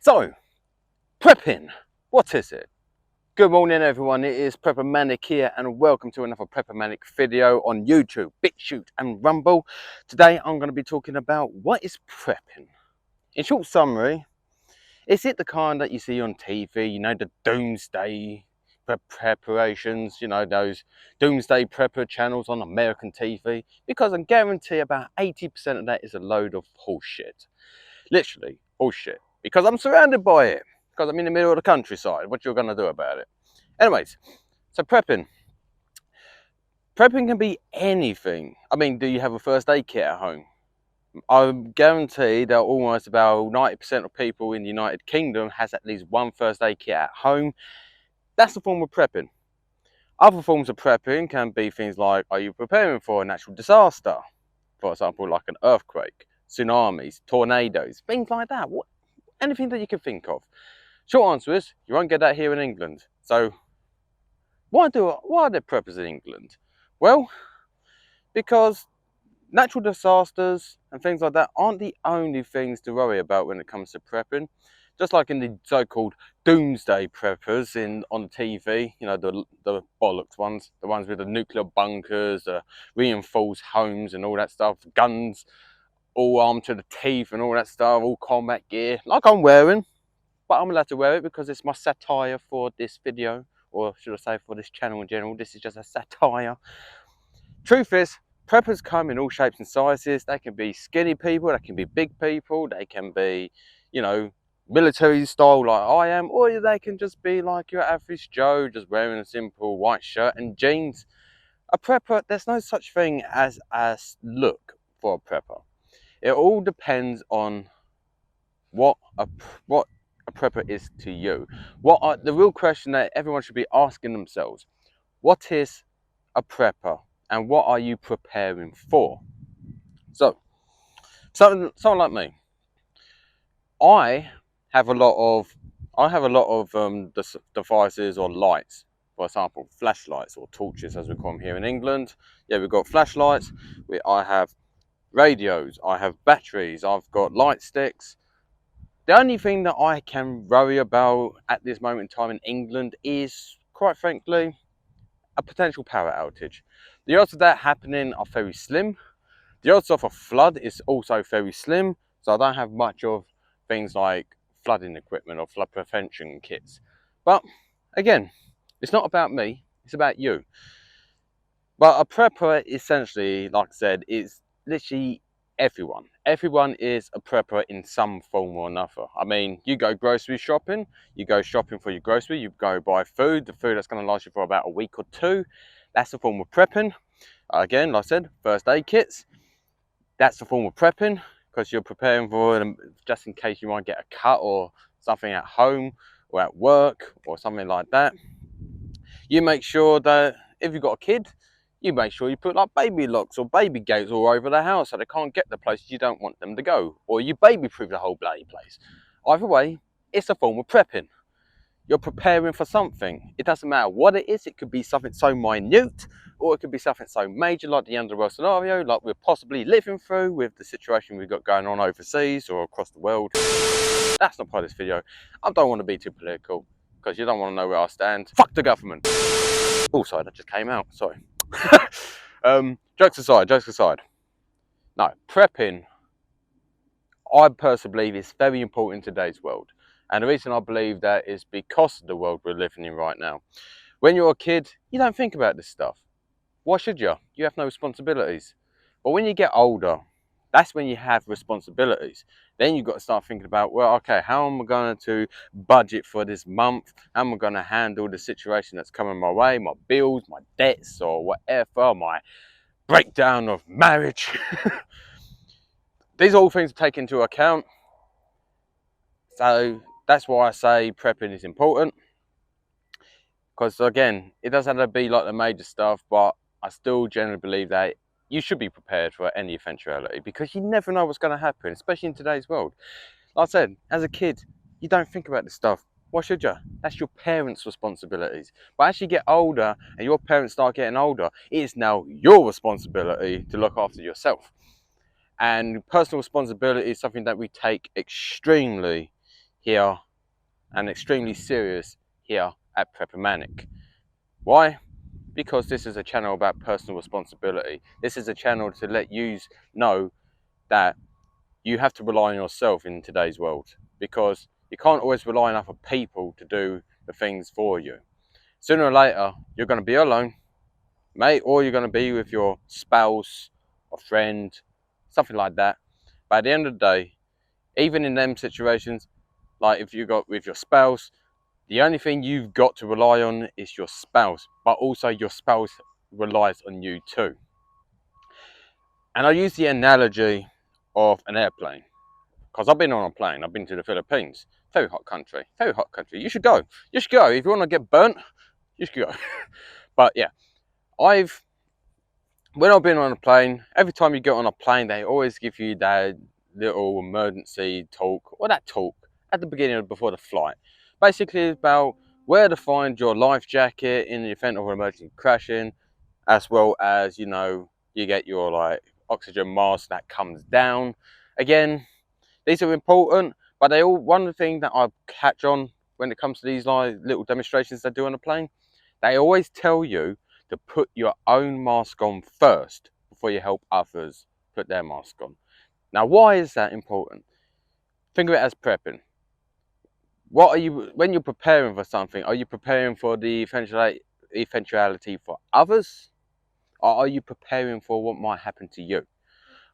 So, prepping, what is it? Good morning everyone, it is Prepper Manic here and welcome to another Prepper Manic video on YouTube, BitChute and Rumble. Today I'm going to be talking about what is prepping. In short summary, is it the kind that you see on TV, you know, the doomsday preparations, you know, those doomsday prepper channels on American TV? Because I guarantee about 80% of that is a load of horseshit. Literally bullshit, because I'm surrounded by it, because I'm in the middle of the countryside. What you're going to do about it? Anyways, so prepping can be anything. I mean, do you have a first aid kit at home? I guarantee that almost about 90% of people in the United Kingdom has at least one first aid kit at home. That's a form of prepping. Other forms of prepping can be things like, are you preparing for a natural disaster? For example, like an earthquake, tsunamis, tornadoes, things like that. Anything that you can think of. Short answer is, you won't get that here in England. So, why are there preppers in England? Well, because natural disasters and things like that aren't the only things to worry about when it comes to prepping. Just like in the so-called doomsday preppers on TV, you know, the bollocks ones, the ones with the nuclear bunkers, reinforced homes and all that stuff, guns, all armed to the teeth and all that stuff, all combat gear, like I'm wearing. But I'm allowed to wear it because it's my satire for this video, or should I say for this channel in general. This is just a satire. Truth is, preppers come in all shapes and sizes. They can be skinny people, they can be big people, they can be, you know, military style like I am, or they can just be like your average Joe, just wearing a simple white shirt and jeans. A prepper, there's no such thing as a look for a prepper. It all depends on what a prepper is to you. The real question that everyone should be asking themselves: what is a prepper, and what are you preparing for? So, someone like me, I have a lot of devices or lights. For example, flashlights or torches, as we call them here in England. Yeah, we've got flashlights. I have radios. I have batteries. I've got light sticks. The only thing that I can worry about at this moment in time in England is, quite frankly, a potential power outage. The odds of that happening are very slim. The odds of a flood is also very slim, so I don't have much of things like flooding equipment or flood prevention kits. But again, it's not about me, it's about you. But a prepper, essentially, like I said, is literally everyone. Everyone is a prepper in some form or another. I mean, you go grocery shopping, you go shopping for your grocery, you go buy food, the food that's going to last you for about a week or two. That's a form of prepping. Again, like I said, first aid kits. That's a form of prepping, because you're preparing for them just in case you might get a cut or something at home or at work or something like that. You make sure that if you've got a kid, you make sure you put like baby locks or baby gates all over the house so they can't get the places you don't want them to go, or you baby proof the whole bloody place. Either way, it's a form of prepping. You're preparing for something. It doesn't matter what it is. It could be something so minute, or it could be something so major like the underworld scenario, like we're possibly living through with the situation we've got going on overseas or across the world. That's not part of this video. I don't want to be too political, because you don't want to know where I stand. Fuck the government. Oh, sorry, that just came out. Sorry. Jokes aside. No, prepping, I personally believe, is very important in today's world. And the reason I believe that is because of the world we're living in right now. When you're a kid, you don't think about this stuff. Why should you? You have no responsibilities. But when you get older, that's when you have responsibilities. Then you've got to start thinking about, well, okay, how am I going to budget for this month? How am I going to handle the situation that's coming my way, my bills, my debts, or whatever, my breakdown of marriage? These are all things to take into account. So that's why I say prepping is important. Because again, it doesn't have to be like the major stuff, but I still generally believe that you should be prepared for any eventuality, because you never know what's going to happen, especially in today's world. Like I said, as a kid, you don't think about this stuff. Why should you? That's your parents' responsibilities. But as you get older and your parents start getting older, it is now your responsibility to look after yourself. And personal responsibility is something that we take extremely here and extremely serious here at Prepper Manic. Why? Because this is a channel about personal responsibility. This is a channel to let you know that you have to rely on yourself in today's world, because you can't always rely on other people to do the things for you. Sooner or later, you're going to be alone, mate, or you're going to be with your spouse or friend, something like that. But at the end of the day, even in them situations, like if you got with your spouse, the only thing you've got to rely on is your spouse, but also your spouse relies on you too. And I use the analogy of an airplane, because I've been on a plane. I've been to the Philippines. Very hot country. Very hot country. You should go. You should go. If you want to get burnt, you should go. But yeah, when I've been on a plane, every time you get on a plane, they always give you that little emergency talk, or that talk at the beginning before the flight. Basically, it's about where to find your life jacket in the event of an emergency crashing, as well as, you know, you get your like oxygen mask that comes down. Again, these are important, but they all, one of the things that I catch on when it comes to these like little demonstrations they do on a plane, they always tell you to put your own mask on first before you help others put their mask on. Now, why is that important? Think of it as prepping. What are you, when you're preparing for something, are you preparing for the eventuality for others, or are you preparing for what might happen to you?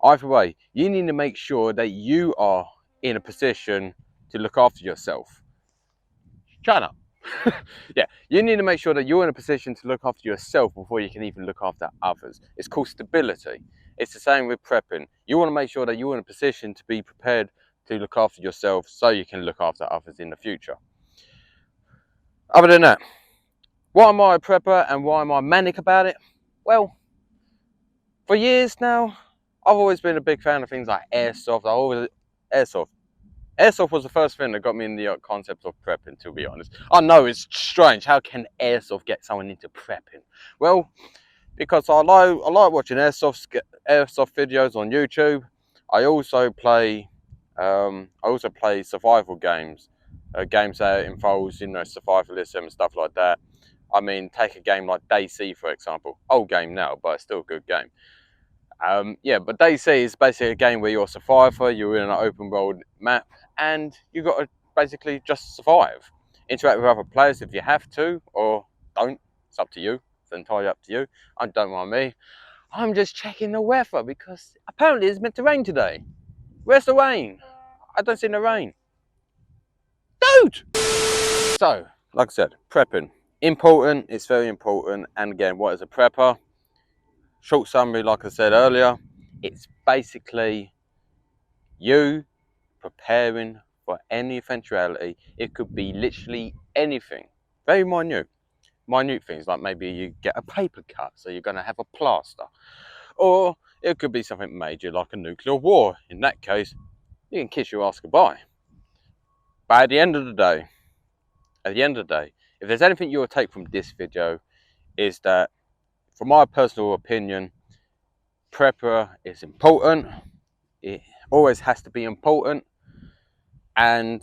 Either way, you need to make sure that you are in a position to look after yourself. Shut up. Yeah, you need to make sure that you're in a position to look after yourself before you can even look after others. It's called stability. It's the same with prepping. You want to make sure that you're in a position to be prepared to look after yourself so you can look after others in the future. Other than that, why am I a prepper and why am I manic about it? Well, for years now, I've always been a big fan of things like airsoft. Airsoft was the first thing that got me in the concept of prepping, to be honest. I know it's strange. How can airsoft get someone into prepping? Well, because I like watching airsoft videos on YouTube. I also play survival games, games that involves, you know, survivalism and stuff like that. I mean, take a game like DayZ, for example. Old game now, but it's still a good game. Yeah, but DayZ is basically a game where you're a survivor, you're in an open world map, and you've got to basically just survive. Interact with other players if you have to, or don't. It's up to you. It's entirely up to you. I don't mind me. I'm just checking the weather because apparently it's meant to rain today. Where's the rain? I don't see the rain. Dude! So, like I said, prepping. Important, it's very important. And again, what is a prepper? Short summary, like I said earlier, it's basically you preparing for any eventuality. It could be literally anything, very minute things, like maybe you get a paper cut, so you're going to have a plaster, or it could be something major like a nuclear war. In that case, you can kiss your ass goodbye. But at the end of the day, if there's anything you'll take from this video, is that, from my personal opinion, prepper is important. It always has to be important. And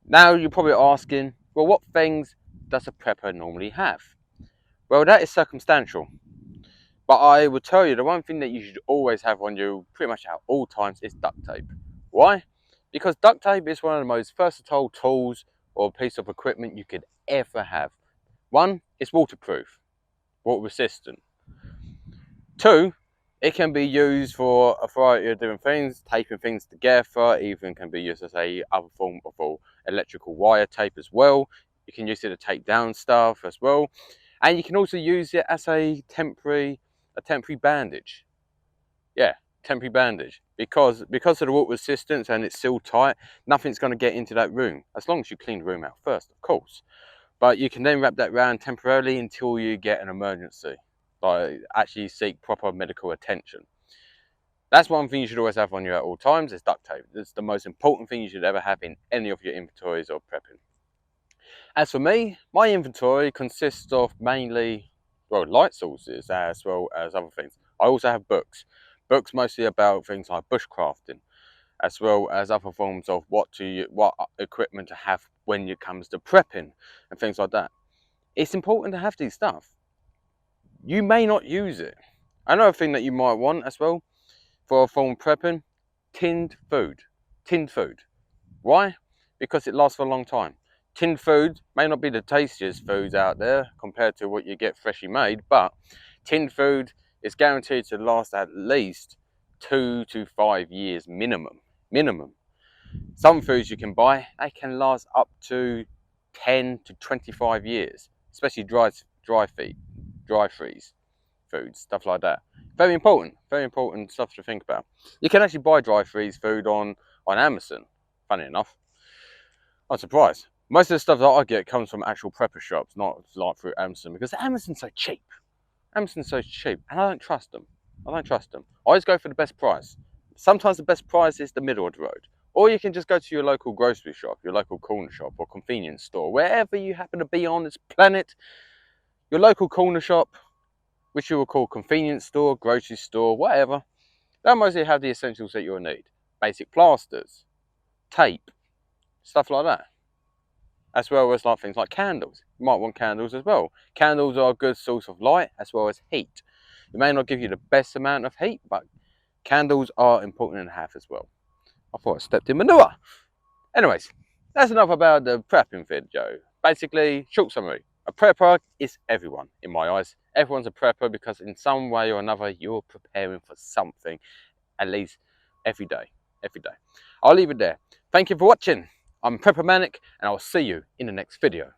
now you're probably asking, well, what things does a prepper normally have? Well, that is circumstantial. But I will tell you, the one thing that you should always have on you pretty much at all times is duct tape. Why? Because duct tape is one of the most versatile tools or piece of equipment you could ever have. One, it's waterproof, water resistant. Two, it can be used for a variety of different things, taping things together. Even can be used as a other form of electrical wire tape as well. You can use it to tape down stuff as well, and you can also use it as a temporary bandage. Yeah, temporary bandage, because of the water resistance and it's sealed tight. Nothing's going to get into that room, as long as you clean the room out first, of course. But you can then wrap that around temporarily until you get an emergency. Like, actually seek proper medical attention. That's one thing you should always have on you at all times, is duct tape. It's the most important thing you should ever have in any of your inventories or prepping. As for me, my inventory consists of mainly, well, light sources as well as other things. I also have books mostly about things like bushcrafting. as well as other forms of what equipment to have when it comes to prepping and things like that. It's important to have these stuff. You may not use it. Another thing that you might want as well for a form prepping, tinned food. Tinned food. Why? Because it lasts for a long time. Tinned food may not be the tastiest foods out there compared to what you get freshly made, but tinned food is guaranteed to last at least 2 to 5 years minimum. Some foods you can buy, they can last up to 10 to 25 years, especially dry freeze foods, stuff like that. Very important stuff to think about. You can actually buy dry freeze food on Amazon, funny enough. I'm surprised. Most of the stuff that I get comes from actual prepper shops, not like through Amazon, because Amazon's so cheap. And I don't trust them. I always go for the best price. Sometimes the best price is the middle of the road. Or you can just go to your local grocery shop, your local corner shop or convenience store, wherever you happen to be on this planet. Your local corner shop, which you will call convenience store, grocery store, whatever, they'll mostly have the essentials that you'll need. Basic plasters, tape, stuff like that. As well as like things like candles. You might want candles as well. Candles are a good source of light as well as heat. It may not give you the best amount of heat, but candles are important to have as well. I thought I stepped in manure. Anyways, that's enough about the prepping video. Basically, short summary. A prepper is everyone in my eyes. Everyone's a prepper because in some way or another you're preparing for something at least every day. I'll leave it there. Thank you for watching. I'm Prepper Manic and I'll see you in the next video.